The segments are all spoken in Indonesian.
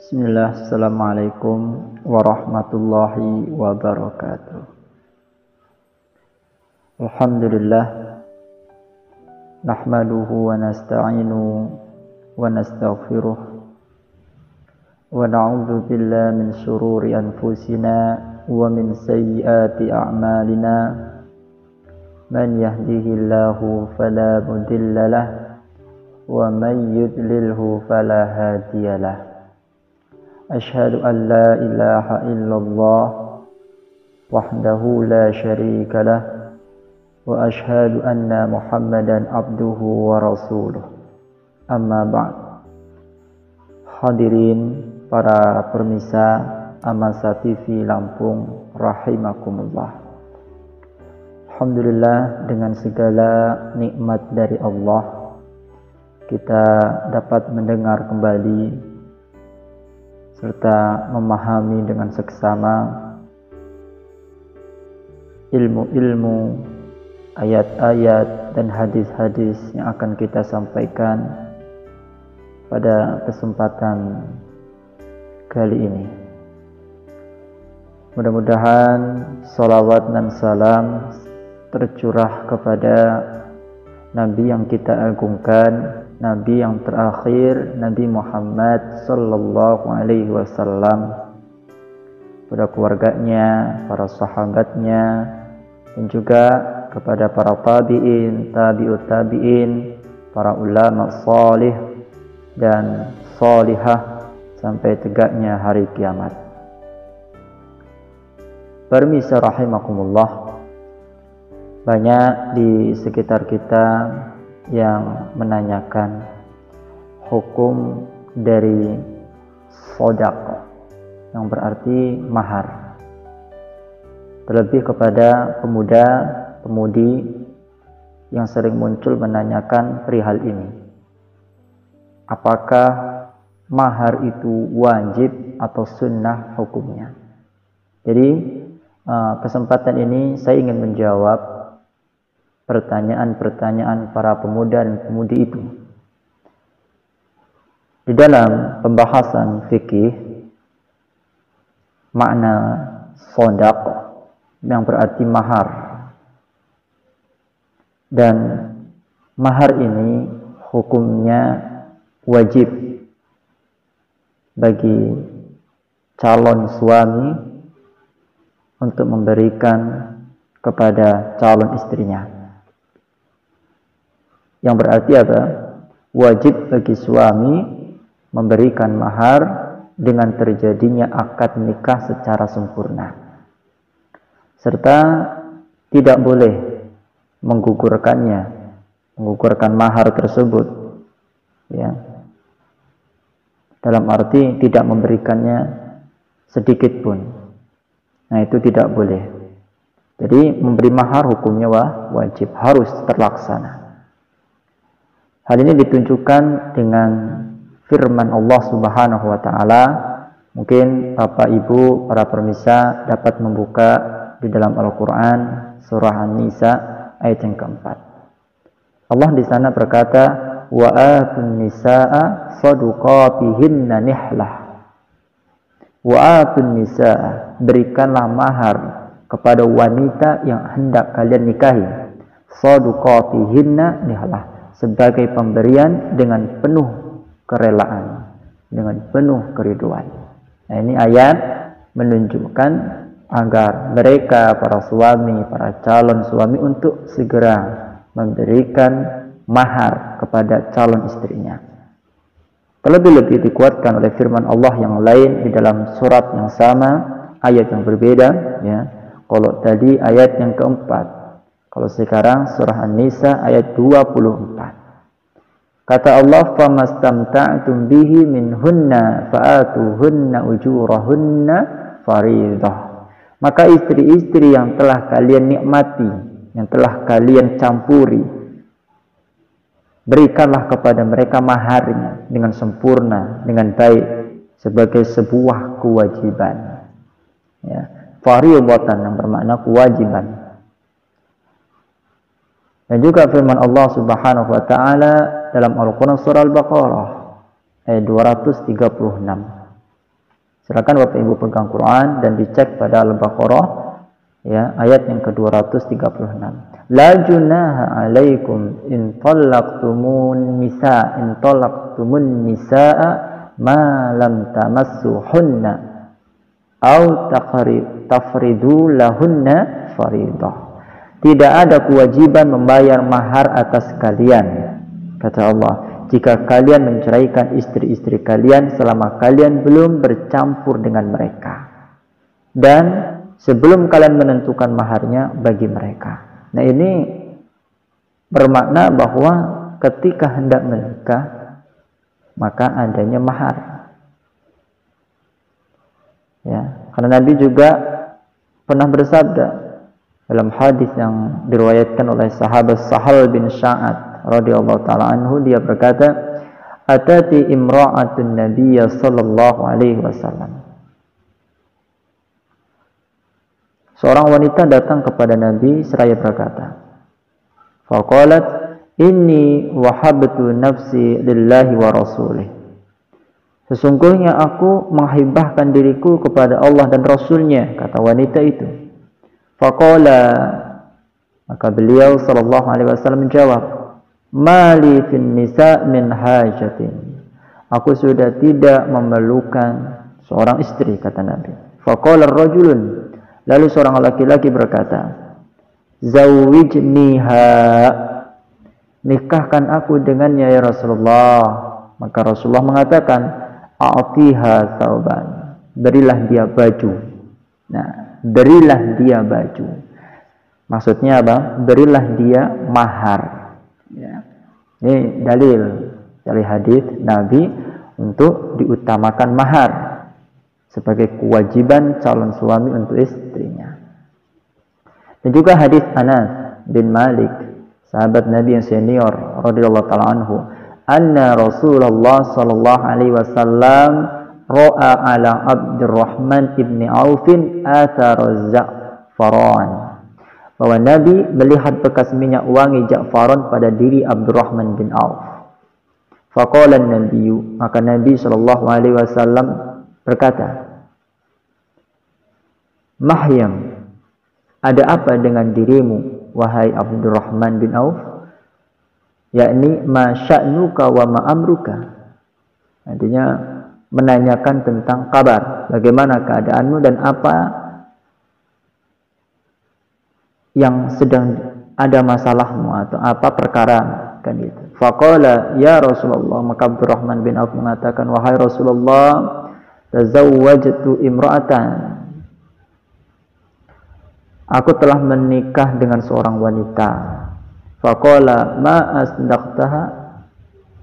Bismillah, Assalamualaikum warahmatullahi wabarakatuh. Alhamdulillah, nahmaduhu wa nasta'inu wa nastaghfiruh wa na'udzu billahi min syururi anfusina wa min sayyiati a'malina. Man yahdihillahu fala mudilla lahu wa man yudlilhu fala hadiyalah. Asyhadu an la ilaha illallah wahdahu la syarika lah wa asyhadu anna Muhammadan abduhu wa rasuluh. Amma ba'd. Hadirin para pemirsa Amasa TV Lampung rahimakumullah. Alhamdulillah, dengan segala nikmat dari Allah kita dapat mendengar kembali serta memahami dengan seksama ilmu-ilmu, ayat-ayat dan hadis-hadis yang akan kita sampaikan pada kesempatan kali ini. Mudah-mudahan salawat dan salam tercurah kepada Nabi yang kita agungkan, Nabi yang terakhir, Nabi Muhammad sallallahu alaihi wasallam, kepada keluarganya, para sahabatnya, dan juga kepada para tabi'in, tabi'ut tabi'in, para ulama salih dan salihah sampai tegaknya hari kiamat. Permisi rahimakumullah, banyak di sekitar kita yang menanyakan hukum dari sodaq, yang berarti mahar, terlebih kepada pemuda-pemudi yang sering muncul menanyakan perihal ini. Apakah mahar itu wajib atau sunnah hukumnya? Jadi kesempatan ini saya ingin menjawab pertanyaan-pertanyaan para pemuda dan pemudi itu. Di dalam pembahasan fikih, makna sodaq yang berarti mahar, dan mahar ini hukumnya wajib bagi calon suami untuk memberikan kepada calon istrinya. Yang berarti apa? Wajib bagi suami memberikan mahar dengan terjadinya akad nikah secara sempurna, serta tidak boleh menggugurkan mahar tersebut, ya, dalam arti tidak memberikannya sedikit pun. Nah, itu tidak boleh. Jadi memberi mahar hukumnya wajib, harus terlaksana. Hal ini ditunjukkan dengan firman Allah Subhanahu wa taala. Mungkin Bapak Ibu para pemirsa dapat membuka di dalam Al-Qur'an surah An-Nisa ayat yang keempat. Allah di sana berkata, wa atun nisaa sadaqatihinna nihlah. Wa atun nisaa, berikanlah mahar kepada wanita yang hendak kalian nikahi, sadaqatihinna nihlah, sebagai pemberian dengan penuh kerelaan, dengan penuh keriduan. Nah, ini ayat menunjukkan agar mereka, para suami, para calon suami, untuk segera memberikan mahar kepada calon istrinya. Terlebih-lebih dikuatkan oleh firman Allah yang lain di dalam surat yang sama, ayat yang berbeda, ya. Kalau tadi ayat yang keempat, kalau sekarang surah An-Nisa ayat 24. Kata Allah, famastamta'tum bihi minhunna fa'atuhunna ujurahunna faridah. Maka istri-istri yang telah kalian nikmati, yang telah kalian campuri, berikanlah kepada mereka maharnya dengan sempurna, dengan baik, sebagai sebuah kewajiban. Ya, fariidatan yang bermakna kewajiban. Dan juga firman Allah Subhanahu wa taala dalam Al-Qur'an surah Al-Baqarah ayat 236. Silakan Bapak Ibu pegang Quran dan dicek pada Al-Baqarah ya, ayat yang ke-236. La junaha 'alaikum in talaqtumun nisaa ma lam tamassuhunna aw tafridu lahunna faridah. Tidak ada kewajiban membayar mahar atas kalian, kata Allah, jika kalian menceraikan istri-istri kalian selama kalian belum bercampur dengan mereka, dan sebelum kalian menentukan maharnya bagi mereka. Nah, ini bermakna bahwa ketika hendak menikah maka adanya mahar. Ya, karena Nabi juga pernah bersabda dalam hadis yang diriwayatkan oleh sahabat Sahal bin Sa'ad radhiyallahu taala anhu, dia berkata, "Atati imra'atun Nabiy sallallahu alaihi wasallam." Seorang wanita datang kepada Nabi seraya berkata, "Faqalat inni wahabtu nafsi lillahi wa rasulih." Sesungguhnya aku menghibahkan diriku kepada Allah dan Rasulnya, kata wanita itu. Faqala, maka beliau sallallahu alaihi wasallam menjawab, "Mali fin nisa min hajatin." Aku sudah tidak memerlukan seorang istri, kata Nabi. Faqala ar-rajulun, lalu seorang laki-laki berkata, "Zawwijniha." Nikahkan aku dengannya ya Rasulullah. Maka Rasulullah mengatakan, "A'tiha thawban." Berilah dia baju. Nah, berilah dia baju. Maksudnya apa? Berilah dia mahar. Ya. Ini dalil dari hadis Nabi untuk diutamakan mahar sebagai kewajiban calon suami untuk istrinya. Dan juga hadis Anas bin Malik, sahabat Nabi yang senior radhiyallahu taala anhu, anna Rasulullah sallallahu alaihi wasallam ra'a ala Abdurrahman ibn Aufin athar Za'faran, bahwa Nabi melihat bekas minyak wangi Ja'faran pada diri Abdurrahman bin Auf. Faqala an-nabiy, maka Nabi sallallahu alaihi wasallam berkata, "Mahyam, ada apa dengan dirimu wahai Abdurrahman bin Auf?" Yakni ma sya'nuka wa ma amruka. Artinya menanyakan tentang kabar, bagaimana keadaanmu dan apa yang sedang ada masalahmu atau apa perkara, kan gitu. Faqala ya Rasulullah, maka Abdurrahman bin Auf mengatakan, "Wahai Rasulullah, tazawwajtu imra'atan." Aku telah menikah dengan seorang wanita. Faqala ma asdaqtaha.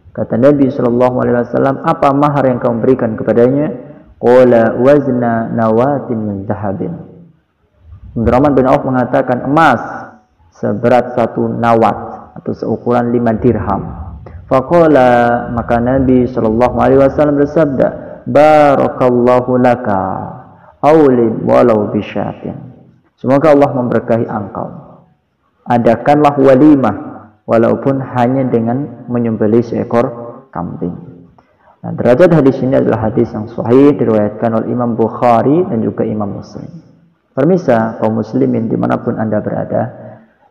Kata Nabi sallallahu alaihi wasallam, "Apa mahar yang kau berikan kepadanya?" Qala wazna nawatin min dhahabin. Abdurrahman bin Auf mengatakan emas seberat 1 nawat atau seukuran 5 dirham. Faqala, maka Nabi sallallahu alaihi wasallam bersabda, "Barakallahu laka aulid walau bisyatin." Semoga Allah memberkahi engkau. Adakanlah walimah walaupun hanya dengan menyembelih seekor kambing. Nah, derajat hadis ini adalah hadis yang sahih, diriwayatkan oleh Imam Bukhari dan juga Imam Muslim. Permisa kaum muslimin dimanapun Anda berada,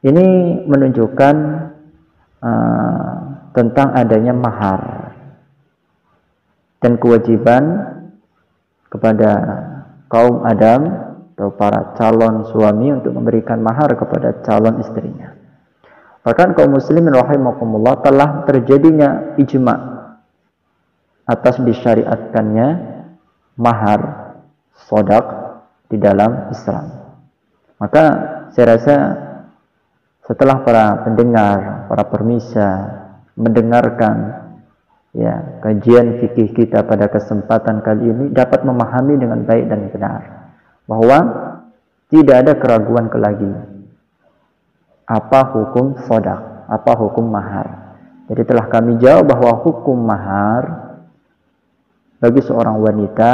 ini menunjukkan tentang adanya mahar dan kewajiban kepada kaum Adam atau para calon suami untuk memberikan mahar kepada calon istrinya. Bahkan kaum muslimin rahimakumullah, telah terjadinya ijma atas disyariatkannya mahar sodak di dalam Islam. Maka saya rasa setelah para pendengar, para permisa mendengarkan ya kajian fikih kita pada kesempatan kali ini, dapat memahami dengan baik dan benar bahwa tidak ada keraguan lagi apa hukum sodak, apa hukum mahar. Jadi telah kami jawab bahwa hukum mahar bagi seorang wanita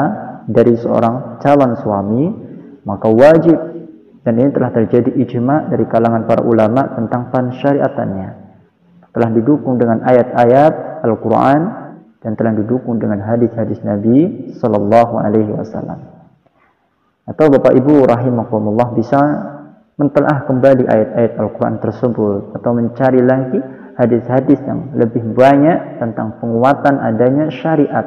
dari seorang calon suami maka wajib, dan ini telah terjadi ijma dari kalangan para ulama tentang pensyariatannya. Telah didukung dengan ayat-ayat Al-Quran dan telah didukung dengan hadis-hadis Nabi Sallallahu Alaihi Wasallam. Atau Bapak Ibu rahimakumullah bisa mentelaah kembali ayat-ayat Al-Quran tersebut atau mencari lagi hadis-hadis yang lebih banyak tentang penguatan adanya syariat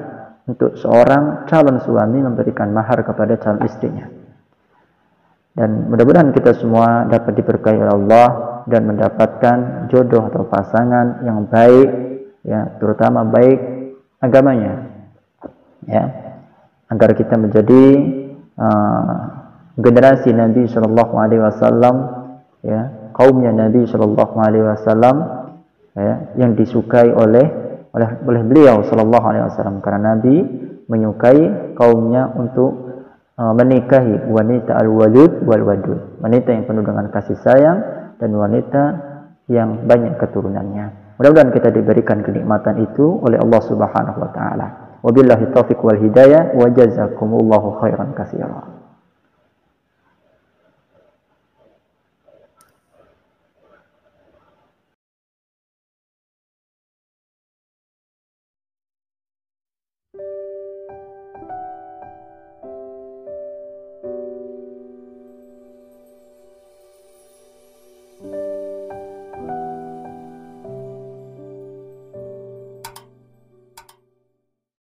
untuk seorang calon suami memberikan mahar kepada calon istrinya. Dan mudah-mudahan kita semua dapat diberkahi oleh Allah dan mendapatkan jodoh atau pasangan yang baik, ya, terutama baik agamanya, ya, agar kita menjadi generasi Nabi Shallallahu Alaihi Wasallam, ya, kaumnya Nabi Shallallahu Alaihi Wasallam, ya, yang disukai oleh beliau Shallallahu Alaihi Wasallam, karena Nabi menyukai kaumnya untuk menikahi wanita al-walud wal-wadud, wanita yang penuh dengan kasih sayang dan wanita yang banyak keturunannya. Mudah-mudahan kita diberikan kenikmatan itu oleh Allah Subhanahu wa taala. Wabillahi taufiq wal hidayah wa jazakumullahu khairan katsiran.